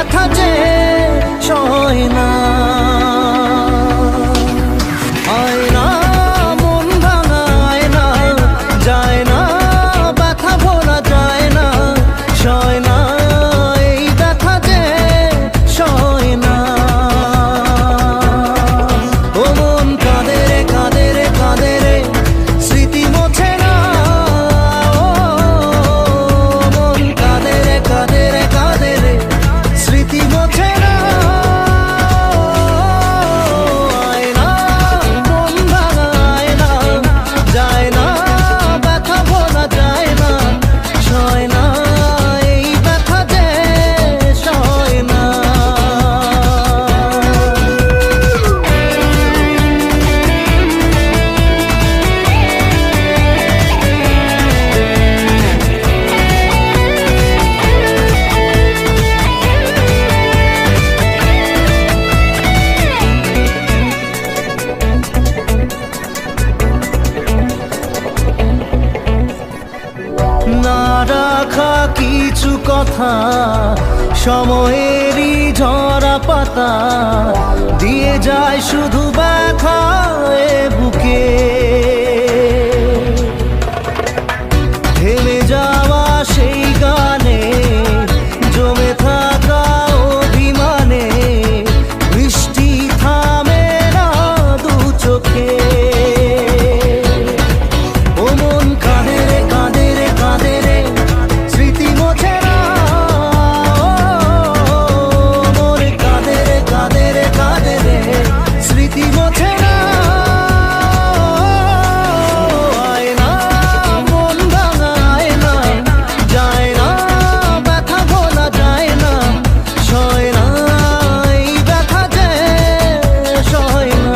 ব্যথা যে সয় না। আয়না মন ভাঙা আয়না, যায় না ব্যথা ভোলা যায় না, সয় না এই ব্যথা যে সয় না। ও মন কাঁদে রে কাঁদে রে কাঁদে রে, স্মৃতি মোছে না। ও মন কাঁদে রে কাঁদে রে কাঁদে রে, স্মৃতি মোছে না। আয়না মন ভাঙা আয়না, যায় না ব্যথা ভোলা যায় না, সয় না এই ব্যথা যে সয় না। না রাখা কিছু কথা, সময়েরই ঝরা পাতা, দিয়ে যায় শুধু ব্যথা এ বুকে। থেমে যাওয়া সেই গানে, জমে থাকা অভিমানে, বৃষ্টি থামে না দু চোখে। ও মন কাঁদে রে কাঁদে রে কাঁদে রে, স্মৃতি মোছে না। ও মন কাঁদে রে কাঁদে রে কাঁদে রে, স্মৃতি মোছে না। আয়না মন ভাঙা আয়না, যায় না ব্যথা ভোলা যায় না, সয় না এই ব্যথা যে সয় না।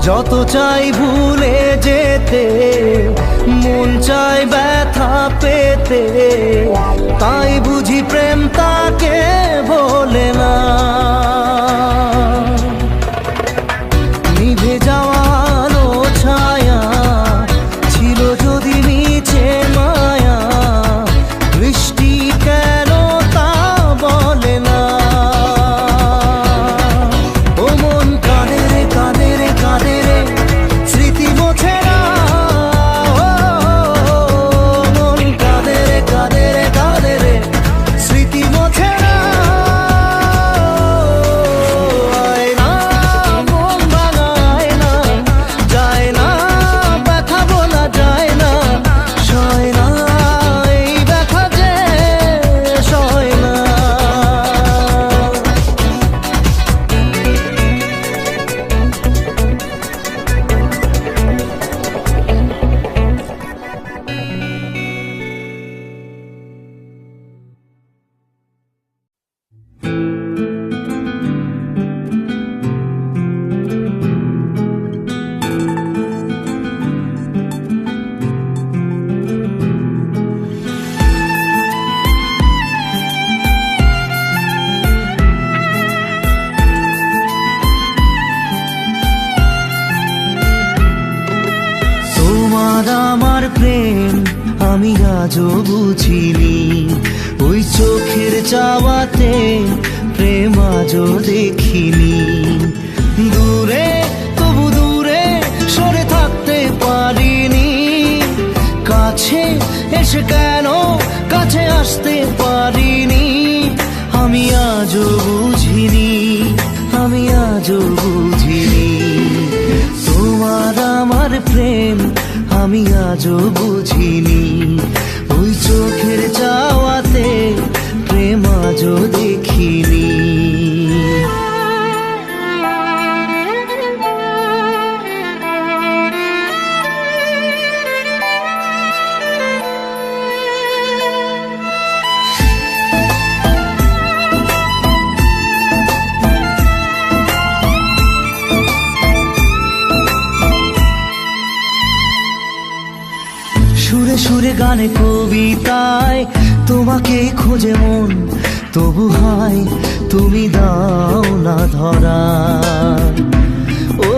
যত চাই ভুলে যেতে, মন চাই ব্যথা পেতে, তাই বুঝি প্রেম তাকে বলে না। নিভে যাওয়া আলো ছায়া ছিল যদি নিচে মায়া, বৃষ্টি কেন তা বলে না। ও মন কাঁদে রে কাঁদে রে কাঁদে রে, স্মৃতি মোছে না। ও মন কাঁদে রে কাঁদে রে কাঁদে রে, স্মৃতি মোছে না। আয়না মন ভাঙা আয়না, যায় না ব্যথা বলা যায় না, সয় না এই ব্যথা যে সয় না। তোমার আমার প্রেম আমি আজও বুঝিনি, ওই চোখের চাওয়াতে প্রেম আজও দেখিনি। দূরে তবু দূরে সরে থাকতে পারিনি, কাছে এসে কেন কাছে আসতে পারিনি। আমি আজও বুঝিনি, আমি আজও বুঝিনি, তোমার আমার প্রেম আমি আজও বুঝিনি, ওই চোখের চাওয়াতে প্রেম আজও দেখিনি। সুরে গানে কবিতায় তোমাকেই খোঁজে মন, তবু হায় তুমি দাও না ধরা। ও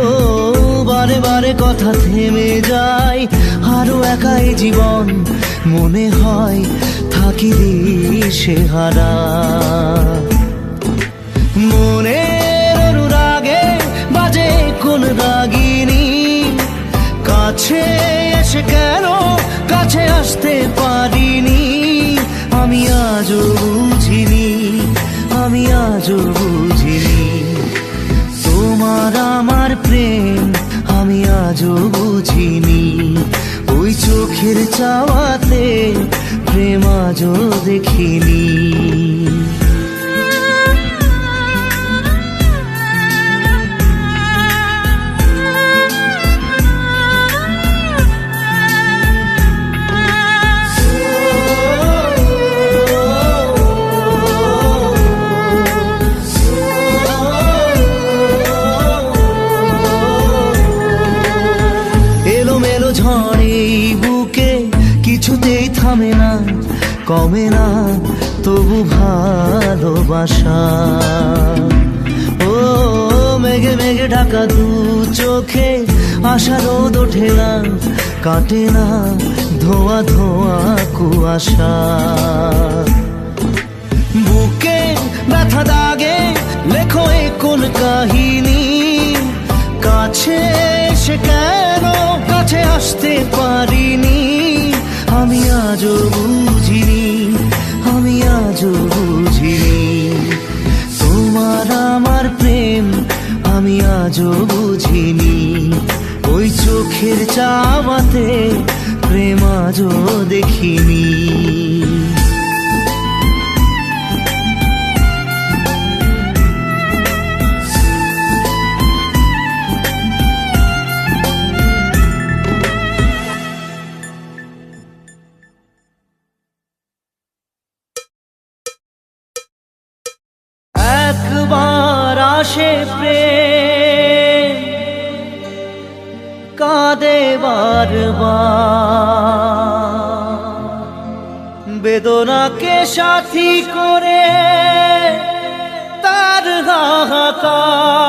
বারে বারে কথা থেমে যায়, আরো একাই জীবন মনে হয় থাকি দিশে হারা। মনের অনুরাগে বাজে কোন রাগিনী, কাছে এসে কেন কাছে আসতে পারিনি। আমি আজও বুঝিনি, আমি আজও বুঝিনি তোমার আমার প্রেম, আমি আজও বুঝিনি। ওই চোখের চাওয়াতে প্রেম আজও দেখিনি। ঝড়ে বুকে কিছুতেই থামে না, কমে না তবু ভালোবাসা। ও মেঘে মেঘে ঢাকা দু চোখে আশা রোদ ওঠে না, কাটে না ধোয়া ধোয়া কুয়াশা। বুকে ব্যথা দাগে লেখো এ কোন কাহিনী, কাছে এসে কেন কাছে আসতে পারিনি। আমি আজও বুঝিনি, আমি আজও বুঝিনি তোমার আমার প্রেম, আমি আজও বুঝিনি। ওই চোখের চাওয়াতে প্রেম আজও দেখিনি। একবার আসে প্রেম কাঁদে বারবার, বেদনাকে সাথী করে তার হাহাকার।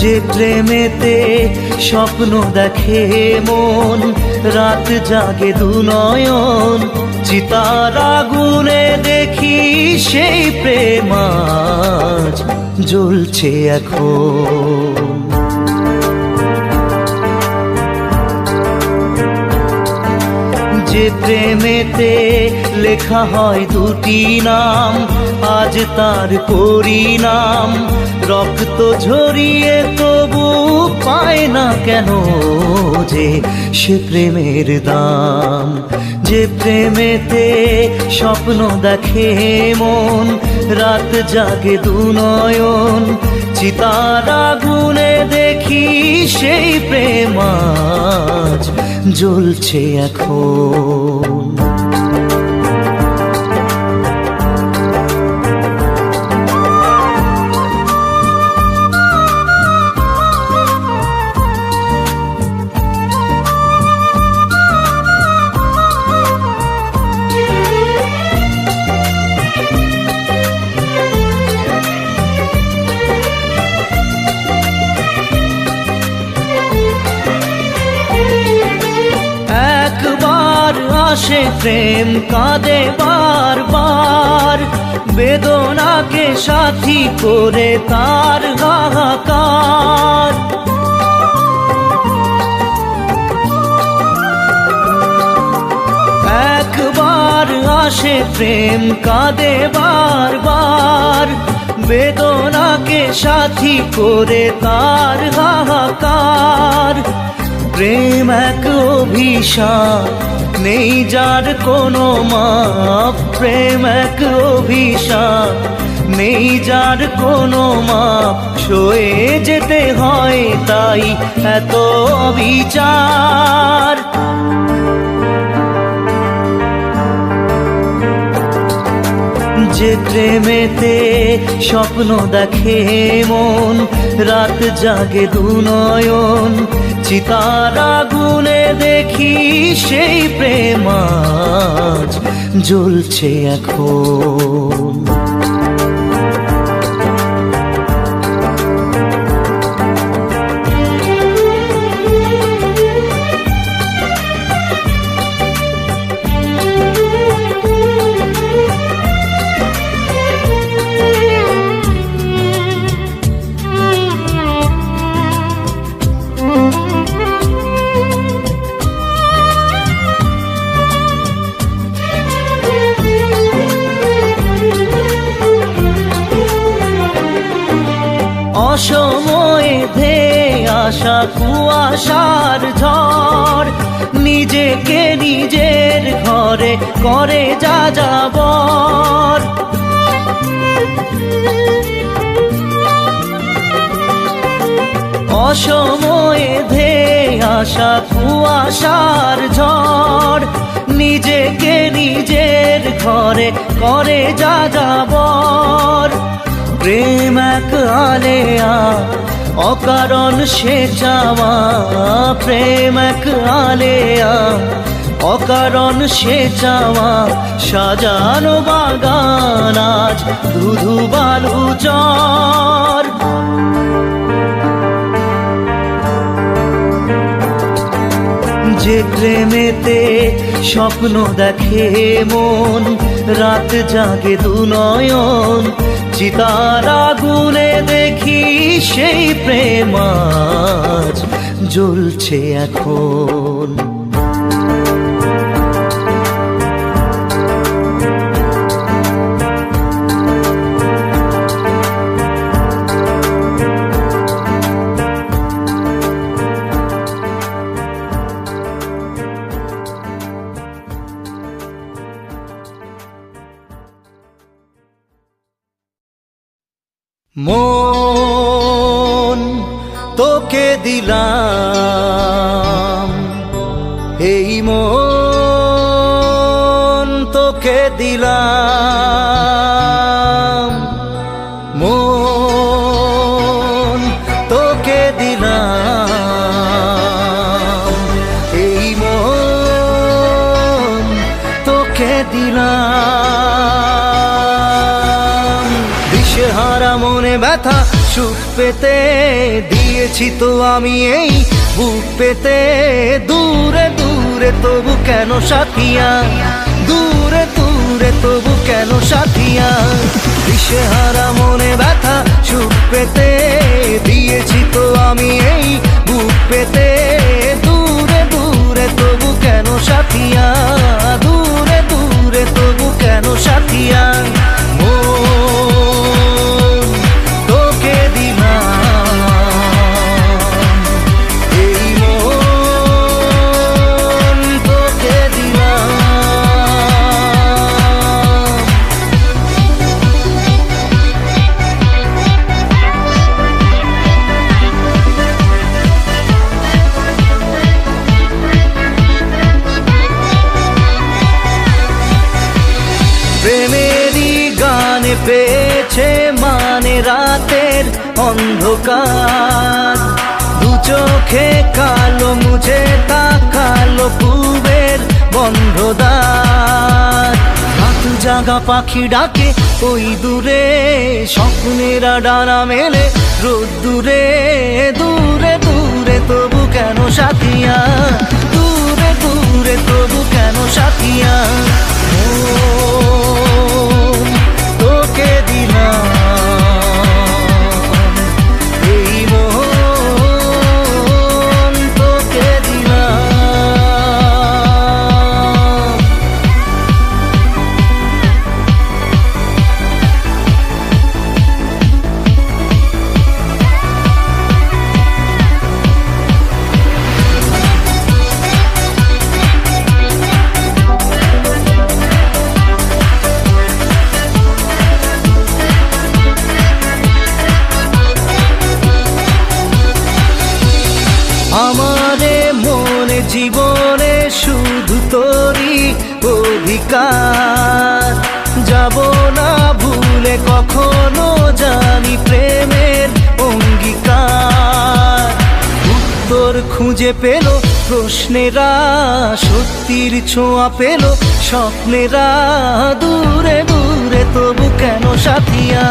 যে প্রেমেতে স্বপ্ন দেখে মন, রাত জাগে দু নয়ন, চিতার আগুনে দেখি সেই প্রেম আজ জ্বলছে এখন। যে প্রেমেতে লেখা হয় দুটি নাম, আজ তার পরিণাম রক্ত ঝরিয়ে তবু পায় না কেন যে সে প্রেমের দাম। যে প্রেমেতে স্বপ্ন দেখে মন, রাত জাগে দু নয়ন, চিতার আগুনে দেখি সেই প্রেম আজ জ্বলছে এখন। আসে প্রেম কাঁদে বারবার, বেদনাকে সাথী করে তার হাহাকার। একবার আসে প্রেম কাঁদে বারবার, বেদনাকে সাথী করে তার হাহাকার। প্রেম এক অভিশাপ নেই যার কোনো মাপ, প্রেম এক অভিশাপ নেই যার কোনো মাপ, সয়ে যেতে হয় তাই এত বিচার। যে প্রেমেতে স্বপ্ন দেখে মন, রাত জাগে দুনয়ন, চিতার আগুনে দেখি সেই প্রেম আজ জ্বলছে এখন। অসময়ে ধেয়ে আসা কুয়াশার ঝড়, নিজেকে নিজের ঘরে করে যা যাবর। অসময়ে ধেয়ে আসা কুয়াশার ঝড়, নিজেকে নিজের ঘরে করে যা যাবর। প্রেম এক আলেয়া অকারণ সে চাওয়া, প্রেম এক আলেয়া অকারণ সে চাওয়া, সাজানো বাগান আজ ধুধু বালু চর। যে প্রেমেতে স্বপ্ন দেখে মন, রাত জাগে দুনয়ন, চিতার আগুনে দেখি সেই প্রেম আজ জ্বলছে এখন। মন তোকে দিলাম, এই মন তোকে দিলাম, মন তোকে দিলাম, এই মন তোকে দিলাম। দিশেহারা মনে ব্যথা সুখ পেতে দিয়েছি তো আমি এই বুক পেতে। দূরে দূরে তবু কেন সাথিয়া, দূরে দূরে তবু কেন সাথিয়া। দিশেহারা মনে ব্যথা সুখ পেতে দিয়েছি তো আমি এই বুক পেতে। দূরে দূরে তবু কেন সাথিয়া, দূরে দূরে তবু কেন সাথিয়া। প্রেমেরই গানে পেয়েছে মানে রাতের অন্ধকার, দু চোখে কালো মুঝে তাকালো পূবের বন্ধ দ্বার। রাত জাগা পাখি ডাকে ওই দূরে, স্বপ্নেরা ডানা মেলে রোদ্দুরে। দূরে দূরে তবু কেন সাথিয়া, দূরে দূরে তবু কেন সাথিয়া। তোকে দিলাম, এই মন তোকে দিলাম। অধিকার। যাব না ভুলে কখনো জানি প্রেমের অঙ্গীকার। উত্তর খুঁজে পেল প্রশ্নেরা, সত্যির ছোঁয়া পেল স্বপ্নেরা। দূরে দূরে তবু কেন সাথিয়া,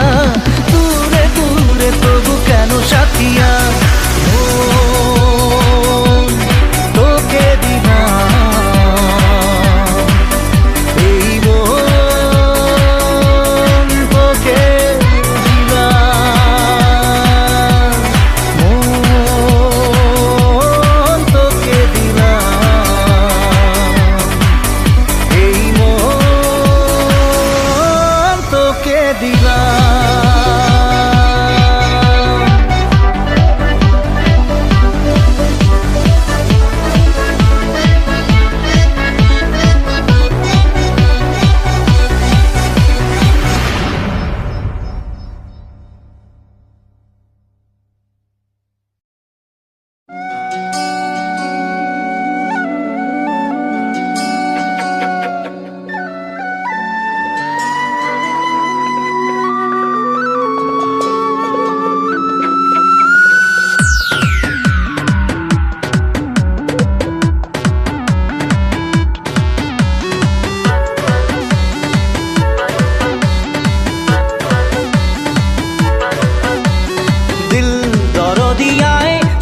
দূরে দূরে তবু কেন সাথিয়া। তোকে দিলাম এই মন, তোকে দিলাম মন, তোকে দিলাম এই মন, তোকে দিলাম।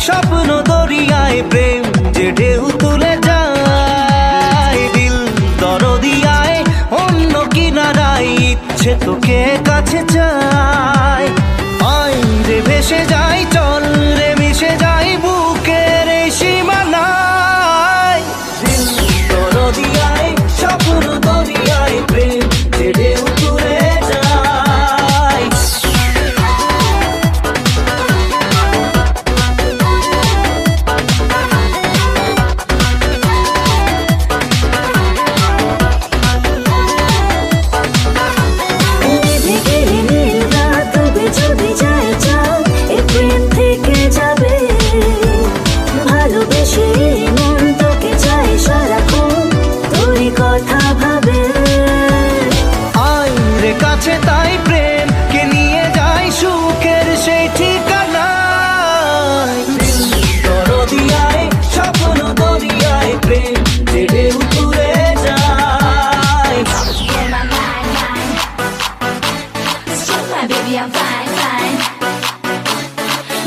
স্বপ্ন দরিয়ায় প্রেম যে ঢেউ তুলে যায়। দিল দরদিয়ায় অন্য কিনারায় ইচ্ছে তোকে কাছে চায়। আয় রে ভেসে যাই, চল রে মিশে যাই বুকের এই সীমানায়। দিল দরদিয়ায় স্বপ্ন দরিয়ায় প্রেম যে ঢেউ তুলে যায়। তাই প্রেম কে নিয়ে যাই সুখের সেই ঠিকানায়। দরদিয়ায় স্বপ্ন দরিয়ায় প্রেম যে ঢেউ তুলে যায়। Baby, I'm fine, fine.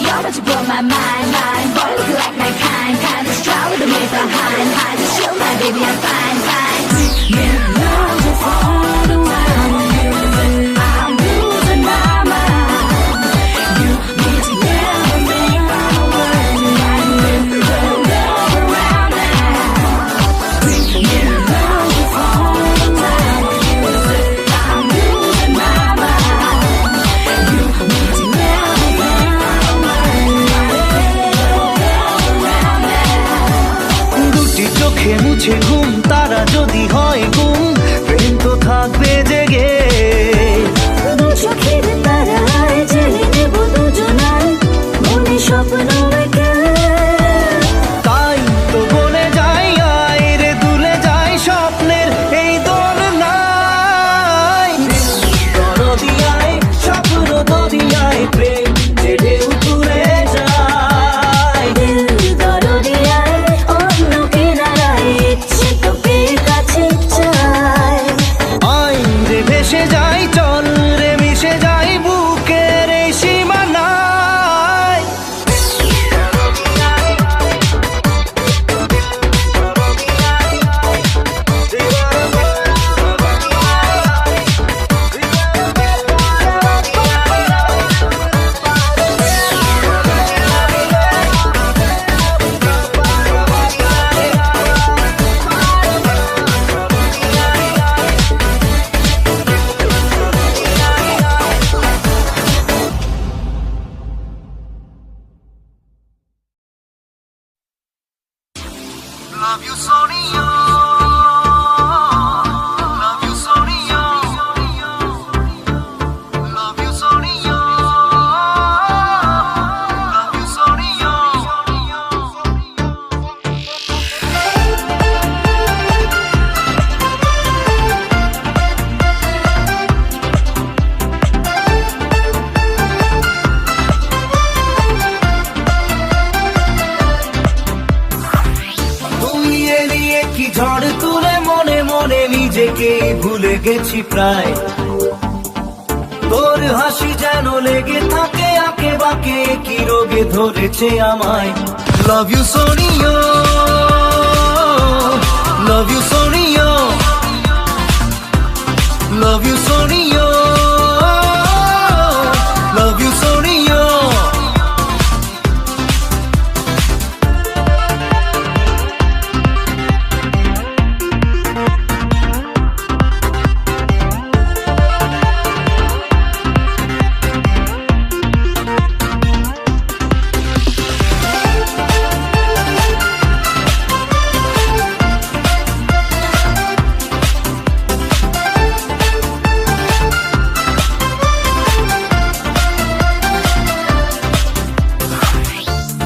You're about to blow my mind, mind. Boy, look like my kind, kind of strong with the way behind, hide. Just chill, my baby, I'm fine, fine. Yeah, love is all the while. I'm losing my mind. You need to never make my world. Love around now. Yeah, love is all the while. I'm losing my mind. You need to never make my world. দুটি চোখে মুছে ঘুম, তারা যদি হয় গুম, প্রেম তো থাকবে জেগে। দু চোখের তারায় জেলে নেব দুজনায় মনে স্বপ্ন এঁকে। তাই তো বলে যাই, আয় রে দুলে যাই স্বপ্নের এই দোলনায়। দরদিয়ায় স্বপ্ন দরিয়ায় প্রেম যে ঢেউ তুলে যায়। দিল দরদিয়ায় অন্য কিনারায় ইচ্ছে তোকে কাছে চায়। আয় রে ভেসে যাই, চল রে মিশে যাই বুকের এই সীমানায়। Love you, Sonia. Love you, Sonia. Love you, Sonia. Love you, Sonia. ঝড় তুলে মনে মনে নিজেকে ভুলে গেছি প্রায় তোর হাসি যেন লেগে থাকে আঁকে বাঁকে কি রোগে ধরেছে আমায় love you Soniyo love you Soniyo love you Soniyo love you Soniyo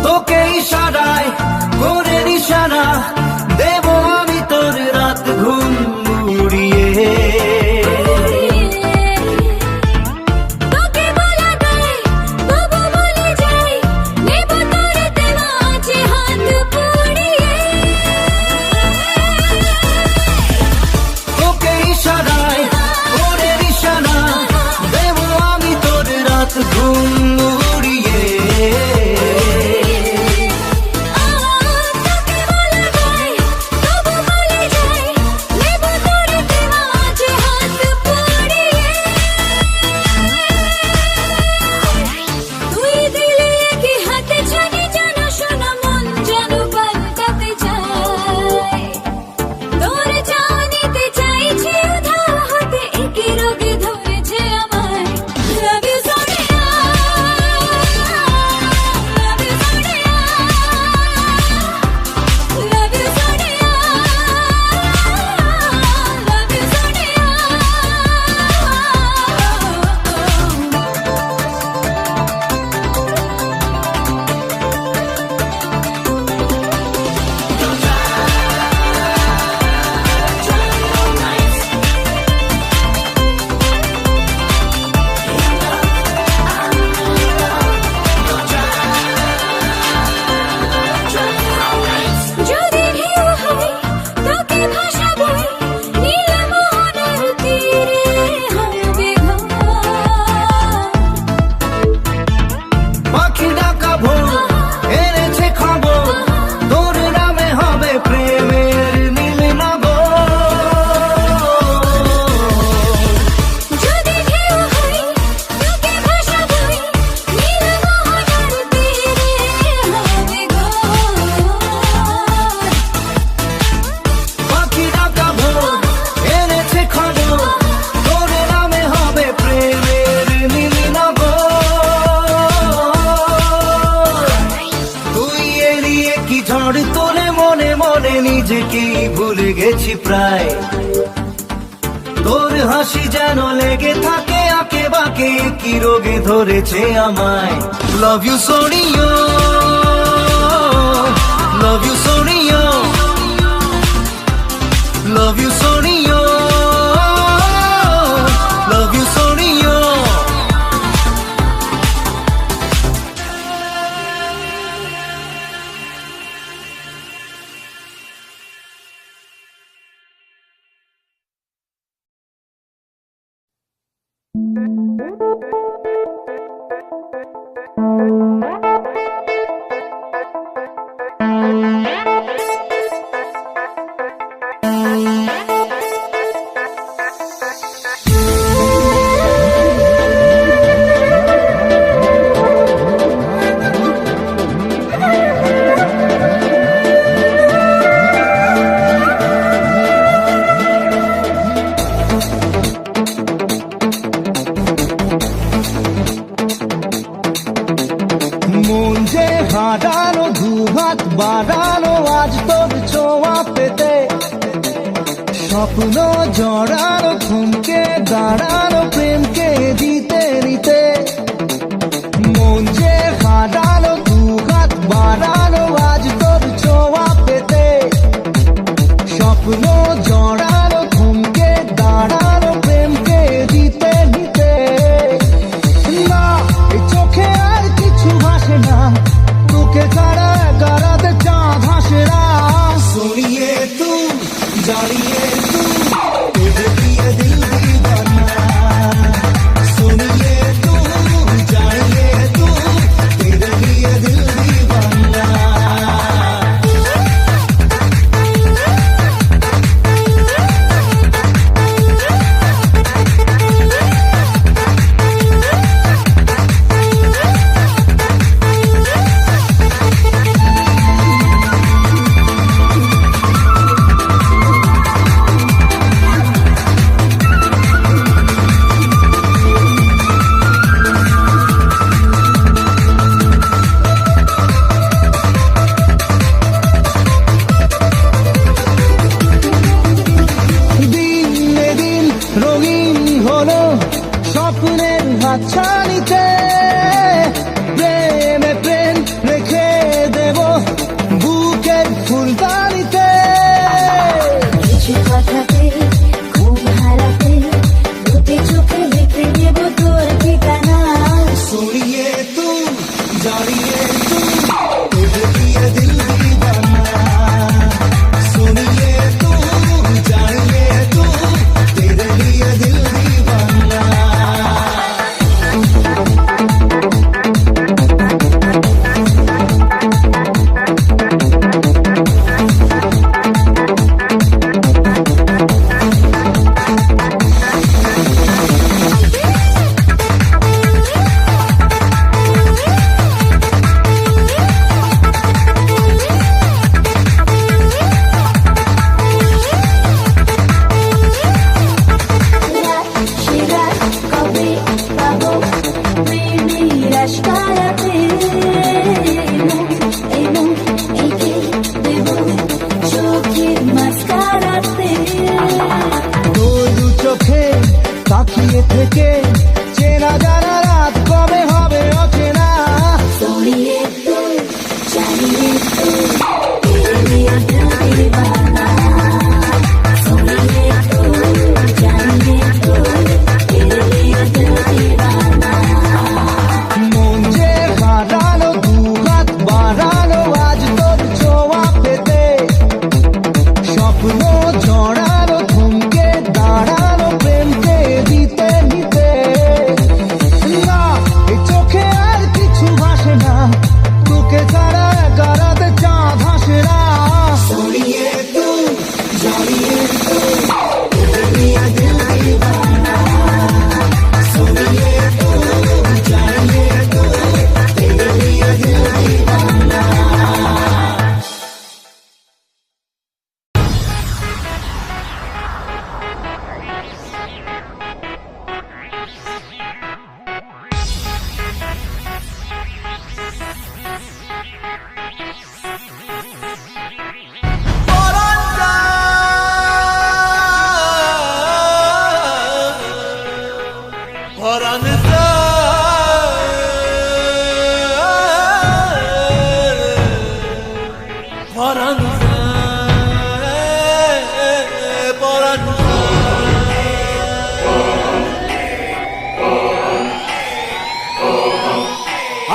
তোকে ইশারায় করে নিশানা দেব আমি তোর রাত ঘুম উড়িয়ে তোকে বলা যায় তবু বলে যাই নেব তোর দেওয়া আছে হাত পুড়িয়ে তোকে ইশারায় করে নিশানা দেব আমি তোর রাত ঘুম উড়িয়ে তোকে বলা যায় তবু বলে যাই নেব তোর দেওয়া আছে হাত পুড়িয়ে তুই দিলে কি হাতে ছানি যেন শোনা মন যেন পাল্টাতে চায় তোর জানিতে চাইছে উধার হাতে একই রোগে ধরেছে আমায় love you Sonia love you Sonia love you Sonia love you Sonia যদি ঢেউ হয় তোকে ভাসাবো নীল মোহনার তীরে হবে ঘর পাখি ডাকা ভোর এনেছে খবর তোর নামে হবে প্রেমের নীল যদি ঢেউ হয় তোকে ভাসাবো নীল মোহনার তীরে হবে ঘর পাখি ডাকা ভোর এনেছে খবর তোর নামে হবে প্রেমের নীল তুই এড়িয়ে কি ঝড় তোলে মনে মনে নিজেকেই ভুলে গেছি প্রায় তোর হাসি যেন লেগে থাকে আঁকে বাঁকে কি রোগে ধরেছে আমায় love you Soniyo love you Soniyo love you Soniyo love you Soniyo মন যে হারানো দুহাত বাড়ানো আজ তোর ছোঁয়া পেতে স্বপ্ন জড়ানো থমকে দাঁড়ানো প্রেমকে দিতে নিতে মন যে হারানো দুহাত বাড়ানো আজ তোর ছোঁয়া পেতে স্বপ্ন জড়ানো থমকে দাঁড়ানো প্রেমকে দিতে নিতে না এই চোখে আর কিছু ভাসে না তোকে ছাড়া গারাতে চাঁদ হাসে না सुनिए तू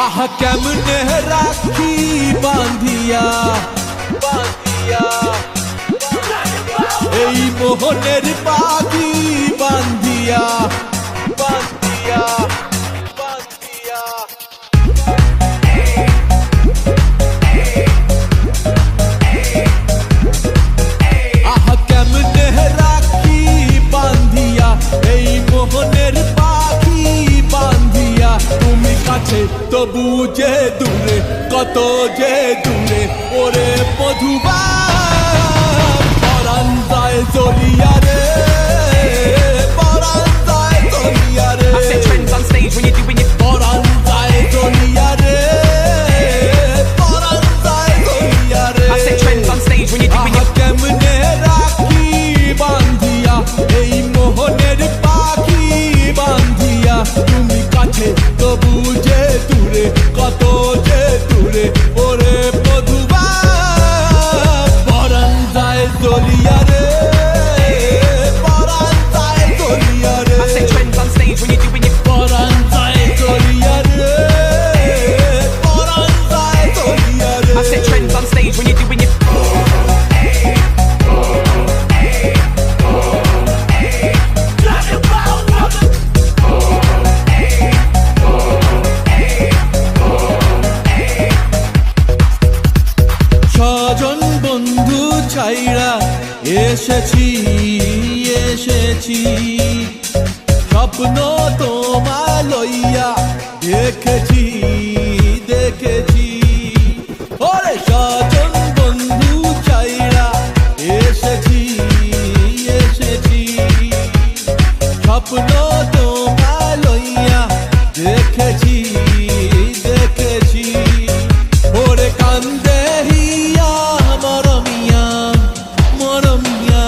আহা কেমনে রাখি বাঁধিয়া বাঁধিয়া এই মোহনের পাখি বাঁধিয়া বাঁধিয়া বাঁধিয়া আহা কেমনে রাখি বাঁধিয়া এই মোহনের পাখি বাঁধিয়া তুমি কাছে তবু যে দূরে কত যে দূরে ওরে মধুবা পরাণ যায় জ্বলিয়া রে পরাণ যায় জ্বলিয়া রে I set trends on stage when you're doing your পরাণ যায় জ্বলিয়া রে পরাণ যায় জ্বলিয়া রে I set trends on stage when you're doing আহা your কেমনে রাখি বাঁধিয়া এই মোহনের পাখি বাঁধিয়া তুমি কাছে তবু যে দূরে কত যে দূরে ওরে মধুবা পরাণ যায় জ্বলিয়া রে পরাণ যায় জ্বলিয়া রে I set trends on stage when you're doing your পরাণ যায় জ্বলিয়া রে পরাণ যায় জ্বলিয়া রে I set trends on stage when you're doing your স্বজন বন্ধু ছাইরা এসেছি এসেছি স্বপ্ন তোমায় লইয়া দেখেছি দেখেছি ওরে স্বজন বন্ধু ছাইরা এসেছি এসেছি স্বপ্ন তোমায় লইয়া দেখেছি দেখেছি ওরে কান্দে হিয়া মরমিয়া মরমিয়া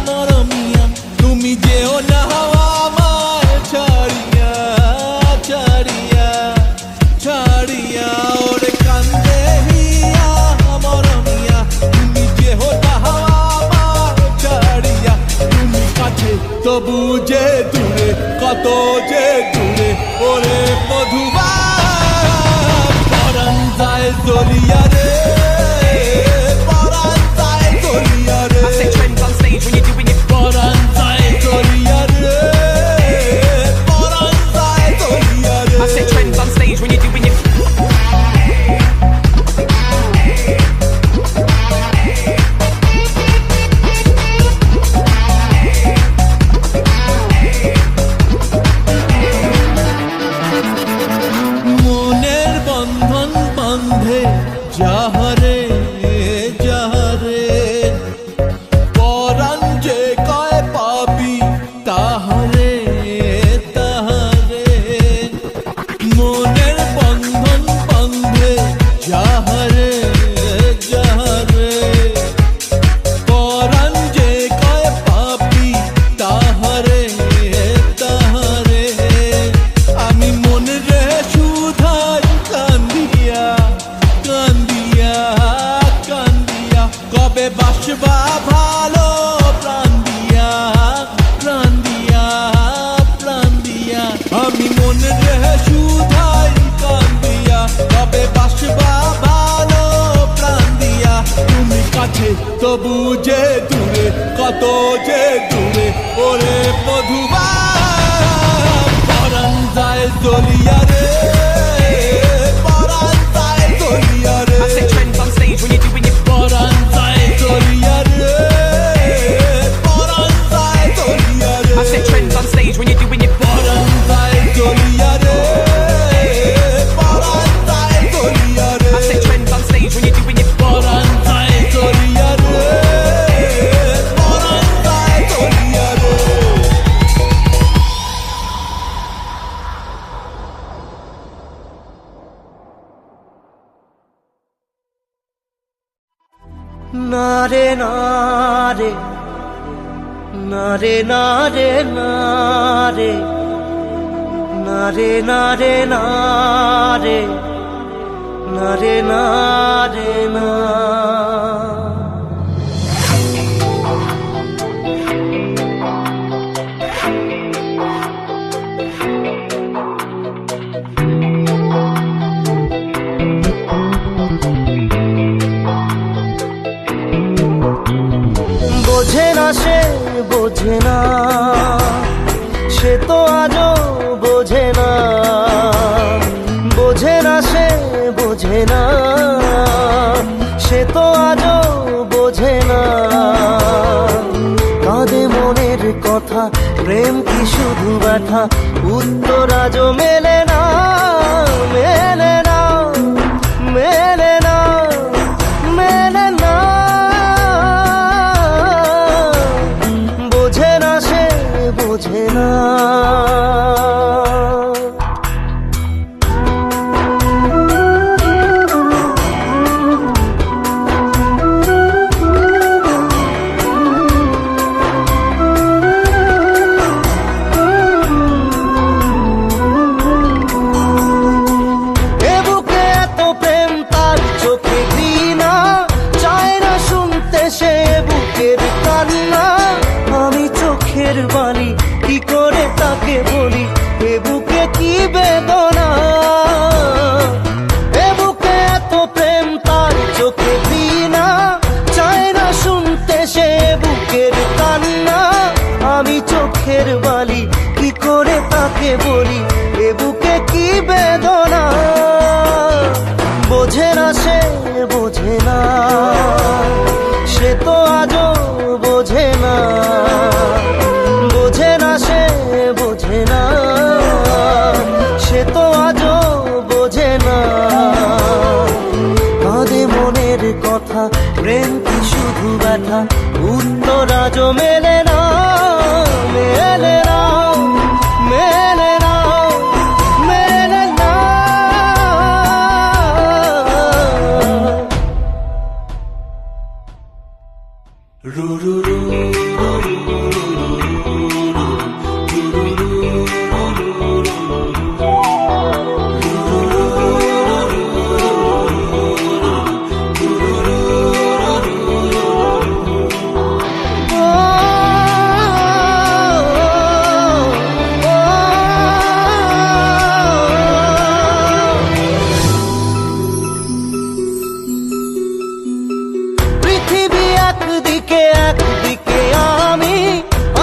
মরমিয়া তুমি যেও না আমায় ছাড়িয়া ছাড়িয়া যায় দলিয়া রে পরাণ যায় দলিয়া রে I say trends on stage when you're doing your পরাণ যায় দলিয়া রে পরাণ যায় দলিয়া রে I say trends on stage when you're doing your মনের বন্ধন বন্ধে যাহারে যাহারে পরাণ যে কয় পাবি তাহারে তাহারে মনের বন্ধন বন্ধে যাহারে যাহারে পরাণ যে কয় পাবি তাহারে তাহারে আমি মনে রে সুধাই কান্দিয়া কান্দিয়া কান্দিয়া কবে বাসবা ভালো প্রাণ দিয়া প্রাণ দিয়া প্রাণ দিয়া আমি মনে রে সুধাই কান্দিয়া কবে বাসবা ভালো প্রাণ দিয়া তুমি কাছে তবু যে দূরে কত যে দূরে ওরে মধুবা পরাণ যায় দলিয়া রে পরাণ যায় দলিয়া রে I say trends on stage when you're doing your পরাণ যায় দলিয়া রে পরাণ যায় দলিয়া রে I say trends on stage when you're doing your পরাণ যায় দলিয়া রে পরাণ যায় দলিয়া রে I say trends on stage when you're doing your পরাণ যায় দলিয়া রে পরাণ যায় দলিয়া রে না রে না রে না রে না রে না রে না রে না রে না রে না রে না রে না বোঝে না সে বোঝে না সে তো আজও বোঝে না বোঝে না সে বোঝে না সে তো আজও বোঝে না কাঁদে মনের কথা প্রেম কি শুধু ব্যথা উত্তর আজও মেলে না মেলে না মেলে না মেলে না বোঝে না সে বোঝে না এ বুকে এত প্রেম তার চোখে ঘৃণা চায় না শুনতে সে বুকের কান্না আমি চোখের বাণী কি করে তাকে বলি এ বুকে কি বেদনা এ বুকে এত প্রেম তার চোখে ঘৃণা চায় না শুনতে সে বুকের কান্না আমি চোখের বালি কি করে তাকে বলি এ বুকে কি বেদনা বোঝে না সে বোঝে না সে তো আজও বোঝে না বোঝে না সে বোঝে না সে তো আজও বোঝে না কাঁদে মনের কথা প্রেম কি শুধু ব্যথা উত্তর আজও মেলে না মেলে না মেলে না মেলে না রু রু রু একদিকে একদিকে আমি,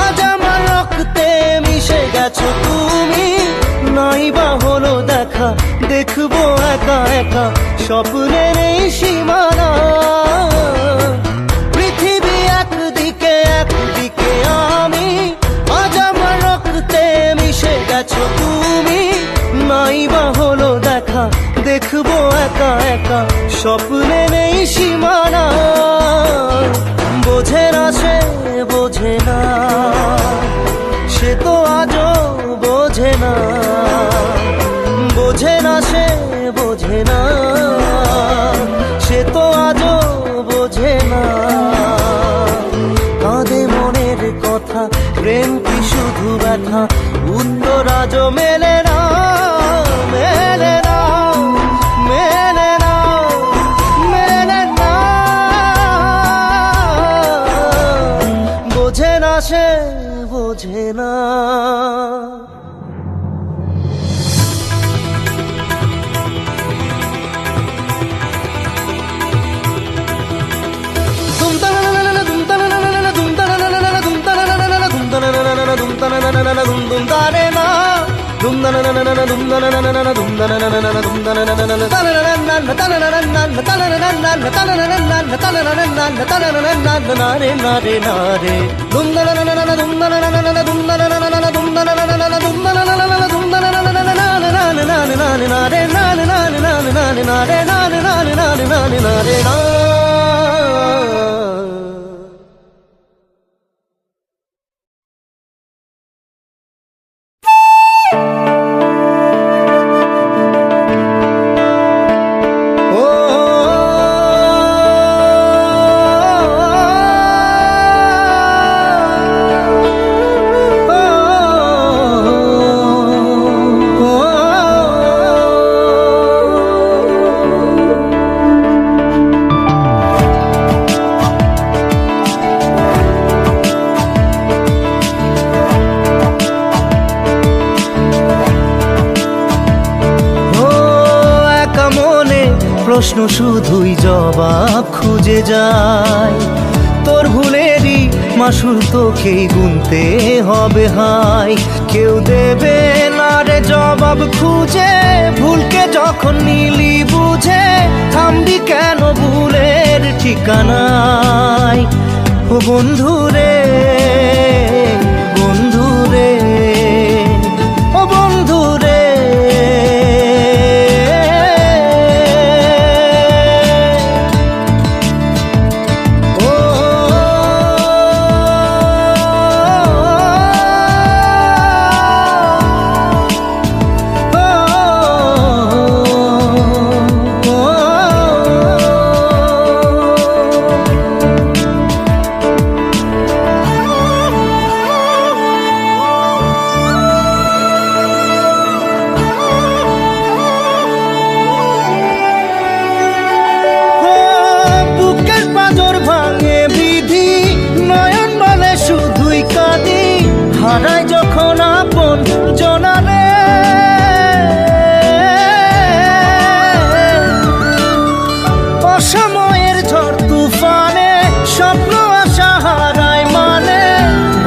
আজ আমার রক্তে মিশে গেছো তুমি। নাই বা হলো দেখা, দেখবো একা একা স্বপ্নের এই সীমানা। পৃথিবী একদিকে একদিকে আমি, আজ আমার রক্তে মিশে গেছো তুমি। নাই বা হলো দেখা, দেখবো একা একা স্বপ্নের এই সীমানা। বোঝে না সে বোঝে না, সে তো আজও বোঝে না। বোঝে না সে বোঝে না, সে তো আজও বোঝে না। কাঁদে মনের কথা, প্রেম কি শুধু ব্যথা, উত্তর আজও মেলে না, মেলে না, মেলে না, মেলে না। বোঝে না সে বোঝে না। প্রশ্ন শুধুই জবাব খুঁজে যায়। তোর ভুলেরই মাসুল তোকেই গুনতে হবে হাই। কেউ দেবে না রে জবাব খুঁজে, ভুলকে যখন নিলি বুঝে থামবি কেন ভুলের ঠিকানায়। ও বন্ধু রে, বন্ধু রে, ও বন্ধু রে। হারায় যখন আপন জনারে, অসময়ের ঝড় তুফানে স্বপ্ন আশা হারায় মানে,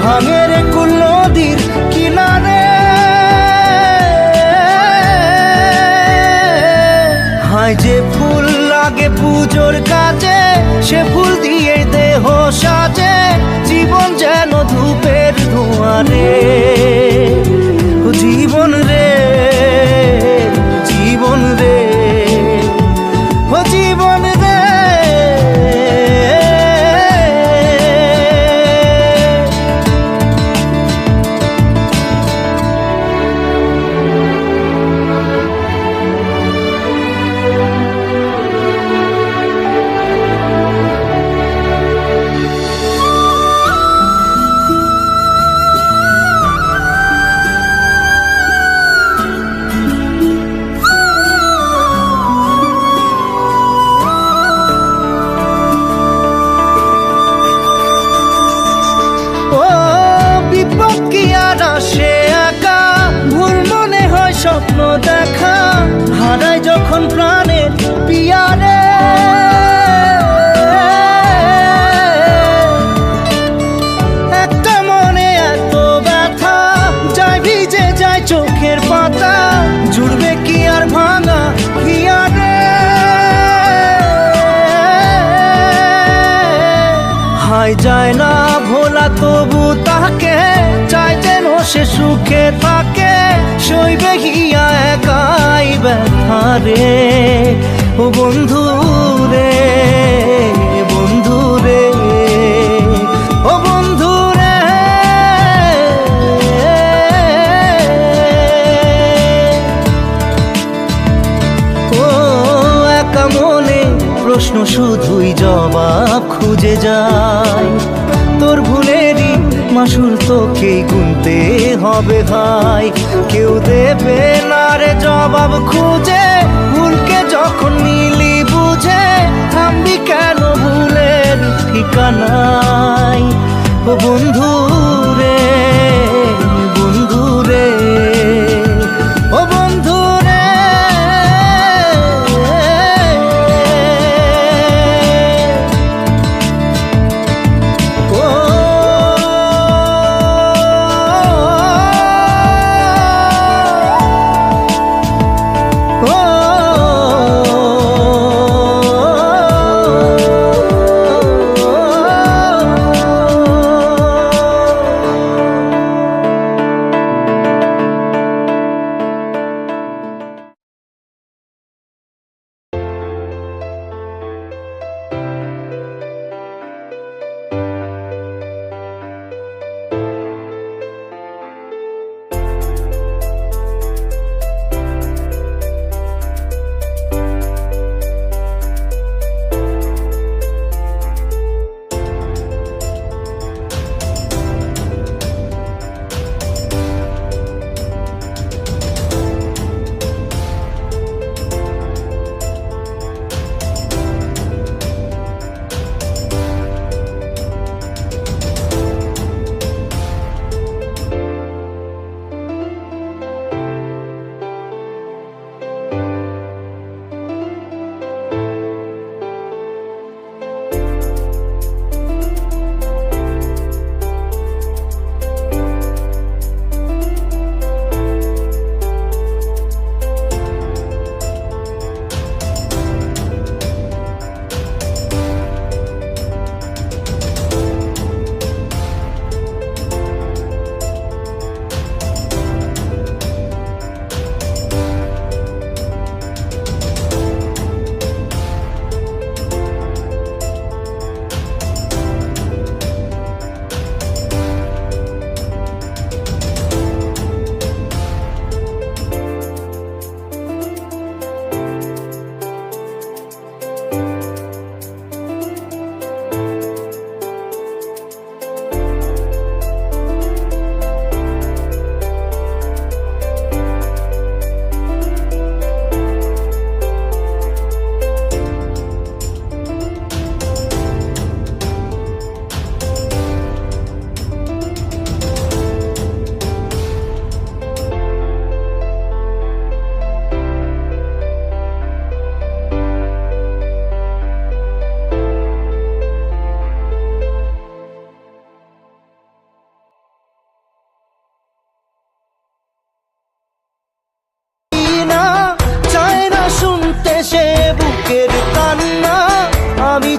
ভাঙের কুল নদীর কিনারে। হায় যে ফুল লাগে পুজোর কাজে, সে ফুল দিয়ে দেহ সাজে, জীবন যেন ধূপের ধোঁয়ারে। জীবন রে, জীবন রে, ও জীবন রে। স্বপ্ন দেখা হারায় যখন প্রাণের পিয়ারে, হয় যায় না ভোলা, তবু তাকে চাই যেন সে সুখে থাকে। সইবে গিয়া একাই ব্যথা রে, ও বন্ধু রে, বন্ধু রে, ও বন্ধু রে। ও একা মনে প্রশ্ন শুধুই জবাব খুঁজে যায়। তোর ভুলেরই মাসুল তোকেই গুনতে হবে ভাই, কেউ দেবে না রে জবাব খুঁজে। ভুলকে যখন নিলি বুঝে, থামবি কেন ভুলের ঠিকানায়? ও বন্ধু রে, বন্ধু রে, ও বন্ধু রে।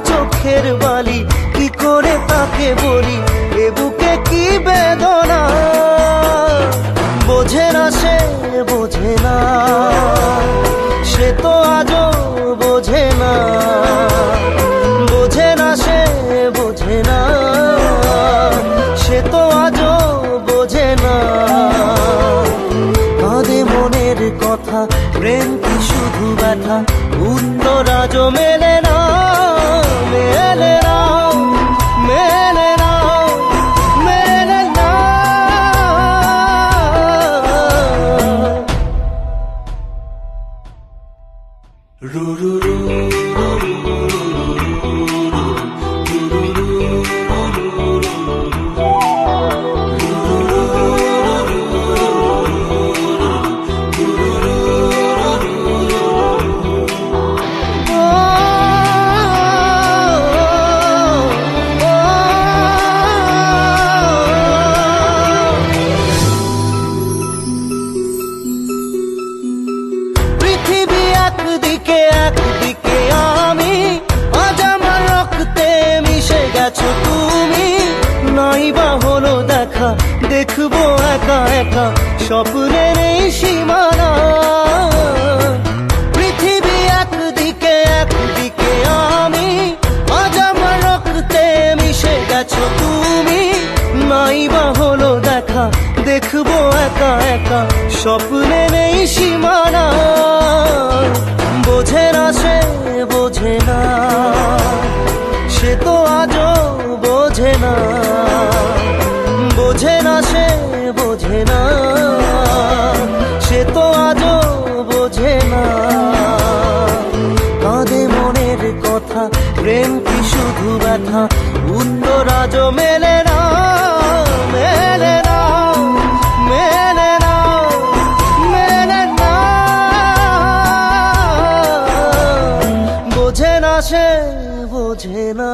চোখের বালি কি করে তাকে বলি, এ বুকে কি বেদনা। বোঝে না সে, বোঝে না সে তো আজও বোঝে না। বোঝে না সে, বোঝে না সে তো আজও বোঝে না। কাঁদে মনের কথা, প্রেম কি শুধু ব্যথা, উত্তর আজও মেলে না, মেলে না, মেলে না, মেলে না। রু রু রু একা স্বপ্নের এই সীমানা। পৃথিবী একদিকে একদিকে আমি, আজ আমার রক্তে মিশে গেছো তুমি। নাই বা হলো দেখা, দেখবো একা একা স্বপ্নের এই সীমানা। বোঝে না সে বোঝে না, সে তো আজও বোঝে না। বোঝে না সে বোঝে না, সে তো আজও বোঝে না। কাঁদে মনের কথা, প্রেম কি শুধু ব্যথা, উত্তর আজও মেলে না, মেলে না, মেলে না, মেলে না। বোঝে না সে বোঝে না।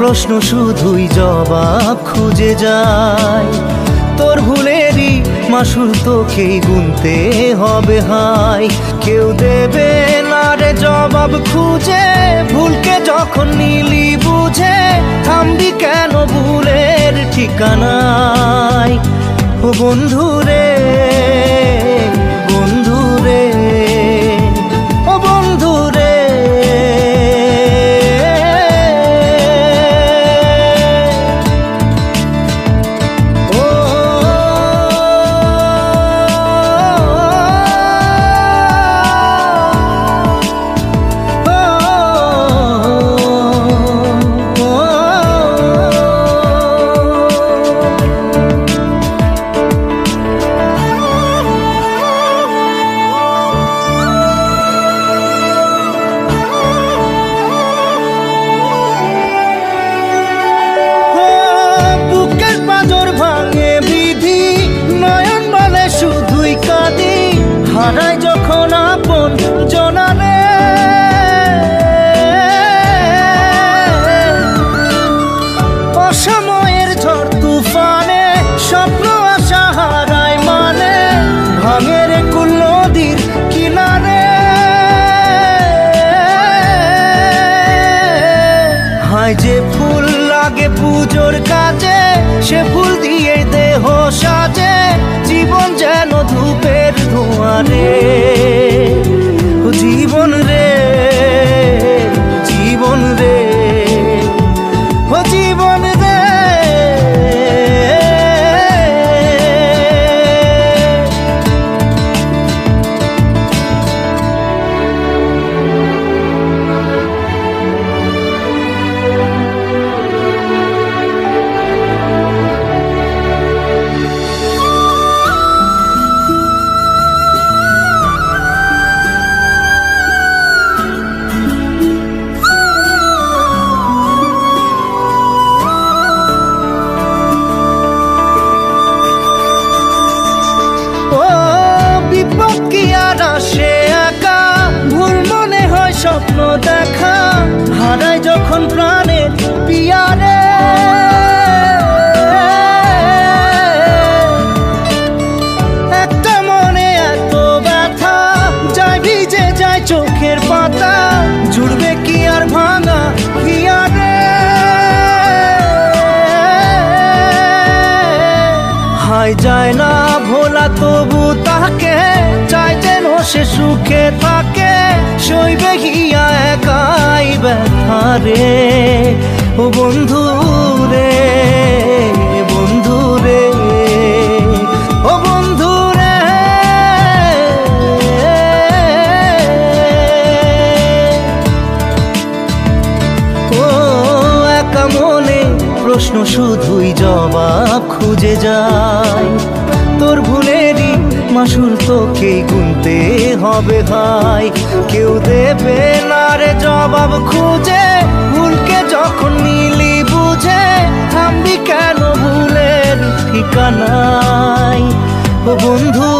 প্রশ্ন শুধুই জবাব খুঁজে যায়। তোর ভুলেরই মাসুল তোকেই গুনতে হবে হাই। কেউ দেবে না রে জবাব খুঁজে, ভুলকে যখন নিলি বুঝে থামবি কেন ভুলের ঠিকানায়। ও বন্ধু রে, বন্ধু রে, ও বন্ধু রে। হারাই যখন আপন জনারে, অসময়ের ঝড় তুফানে স্বপ্ন আশা হারায় মানে, ভাঙের কুল নদীর কিনারে। হায় যে ফুল লাগে পুজোর কাজে, সে ফুল দিয়ে দেহ সাজে। জীবন যেন ধূপের ধোঁয়ারে, ও জীবন রে, জীবন রে, ও জীবন রে। স্বপ্ন দেখা হারায় যখন প্রাণের পিয়ারে, একটা মনে এত ব্যথা যায় ভিজে যায় চোখের পাতা, জুড়বে কি আর ভাঙা হিয়ারে। যায় না ভোলা, তবু তাকে চাই যেন সে সুখে থাকে। সইবে গিয়া একাই ব্যথা রে, ও বন্ধু রে, বন্ধু রে, ও বন্ধু রে। ও একা মনে প্রশ্ন শুধুই জবাব খুঁজে যায়। তোর ভুলেরই মাসুল তোকেই গুনতে হবে ভাই, কেউ দেবে না রে জবাব খুঁজে। ভুলকে যখন নিলি বুঝে, থামবি কেন ভুলের ঠিকানায়। ও বন্ধু